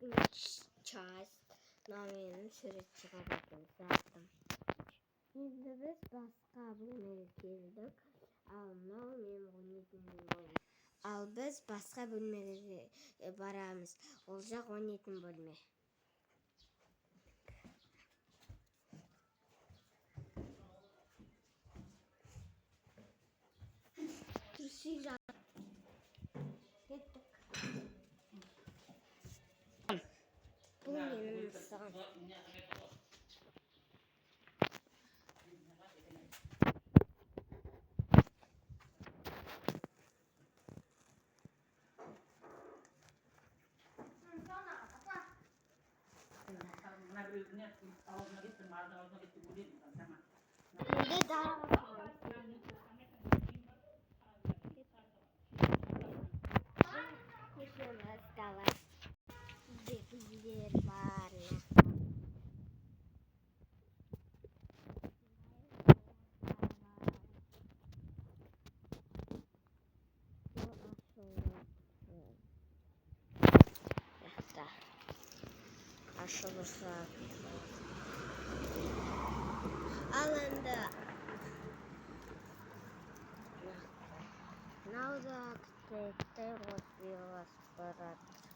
часть номын сэржгээ заасан. Эндээс басқа бүлмээр келдік. Ал біз басқа бөлмеге барамыз. Ол жақ ойнайтын бөлме. Бұл менің мысығым. Ашылырсақ. Ал енді науда кітектер қосылып барады.